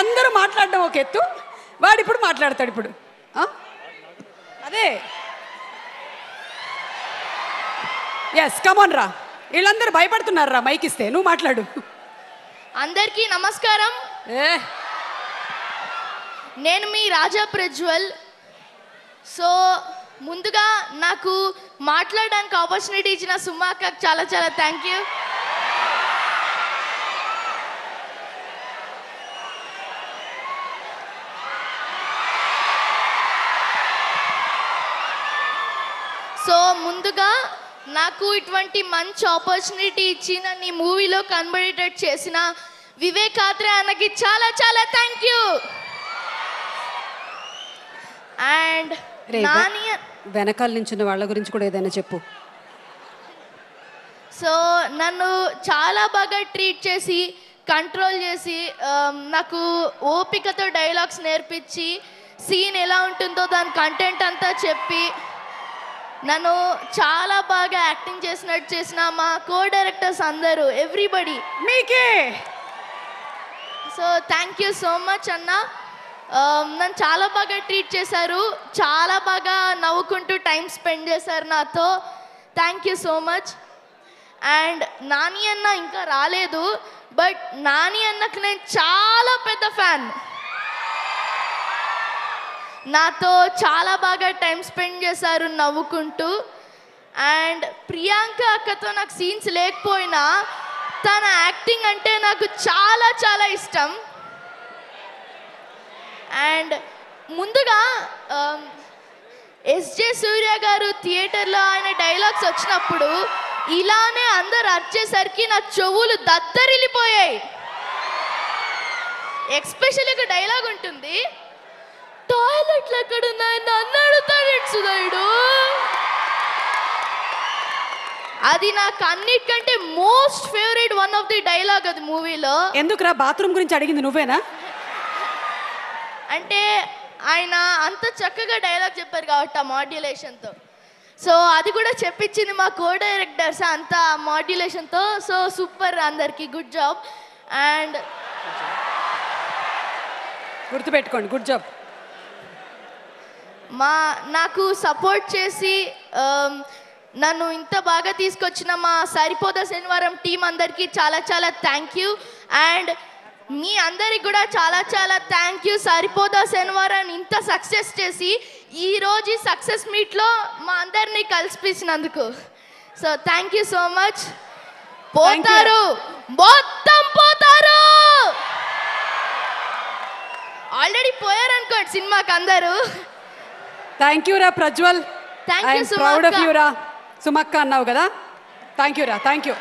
మీరందరూ మాట్లాడడం ఒక ఎత్తు, వాడు ఇప్పుడు మాట్లాడతాడు. ఇప్పుడు అదే ఎస్ కమాన్ రా, వీళ్ళందరూ భయపడుతున్నారు రా, మైక్ ఇస్తే నువ్వు మాట్లాడు. అందరికీ నమస్కారం. నేను మీ రాజా ప్రజ్వల్. సో ముందుగా నాకు మాట్లాడడానికి ఆపర్చునిటీ ఇచ్చిన సుమాకకు చాలా చాలా థ్యాంక్ యూ. సో ముందుగా నాకు ఇటువంటి మంచి ఆపర్చునిటీ ఇచ్చి నన్ను ఈ మూవీలో కన్వర్టెడ్ చేసిన వివేక్ ఆత్రే అన్నకి చాలా చాలా థ్యాంక్ యూ. అండ్ నాని వెనకాల నించున్న వాళ్ళ గురించి కూడా ఏదైనా చెప్పు. సో నన్ను చాలా బాగా ట్రీట్ చేసి కంట్రోల్ చేసి నాకు ఓపికతో డైలాగ్స్ నేర్పించి సీన్ ఎలా ఉంటుందో దాని కంటెంట్ అంతా చెప్పి నన్ను చాలా బాగా యాక్టింగ్ చేసినట్టు చేసిన మా కో డైరెక్టర్స్ అందరూ ఎవ్రీబడి మీకే. So thank you so much అన్న. నన్ను చాలా బాగా ట్రీట్ చేశారు, చాలా బాగా నవ్వుకుంటూ టైం స్పెండ్ చేశారు నాతో. Thank you so much. And Nani అన్న ఇంకా రాలేదు, బట్ నాని అన్నకు నేను చాలా పెద్ద ఫ్యాన్. నాతో చాలా బాగా టైం స్పెండ్ చేశారు నవ్వుకుంటూ. అండ్ ప్రియాంక అక్కతో నాకు సీన్స్ లేకపోయినా తన యాక్టింగ్ అంటే నాకు చాలా చాలా ఇష్టం. అండ్ ముందుగా ఎస్జే సూర్య గారు థియేటర్లో ఆయన డైలాగ్స్ వచ్చినప్పుడు ఇలానే అందరు అరిచేసరికి నా చెవులు దద్దరిల్లిపోయాయి. ఎక్స్పెషల్లీ ఒక డైలాగ్ ఉంటుంది, టాయిలెట్లు ఎక్కడున్నాయి నన్ను అడుగుతాడు సుధయుడు. అది నాకు అన్నిటికంటే most favourite one of the dialogue అది మూవీలో. ఎందుకురా బాత్రూమ్ గురించి అడిగింది నువ్వేనా? అంటే ఆయన అంత చక్కగా డైలాగ్ చెప్పారు కాబట్టి ఆ మాడ్యులేషన్తో. సో అది కూడా చెప్పించింది మా కో డైరెక్టర్స్ అంత మాడ్యులేషన్తో. సో సూపర్, అందరికీ గుడ్ జాబ్. అండ్ గుర్తుపెట్టుకోండి, గుడ్ జాబ్. నాకు సపోర్ట్ చేసి నన్ను ఇంత బాగా తీసుకొచ్చిన మా సరిపోదా శనివారం టీం అందరికీ చాలా చాలా థ్యాంక్ యూ. అండ్ మీ అందరికి కూడా చాలా చాలా థ్యాంక్ యూ. సరిపోదా శనివారాన్ని ఇంత సక్సెస్ చేసి ఈరోజు సక్సెస్ మీట్లో మా అందరినీ కలిసిపించినందుకు. So thank you so much. పోతారు, మొత్తం పోతారు. ఆల్రెడీ పోయారు అనుకోండి సినిమాకి అందరూ. థ్యాంక్ యూ రా Prajwal. Thank you proud of you రా. సుమక్క అన్నావు కదా, థ్యాంక్ యూ రా, థ్యాంక్ యూ.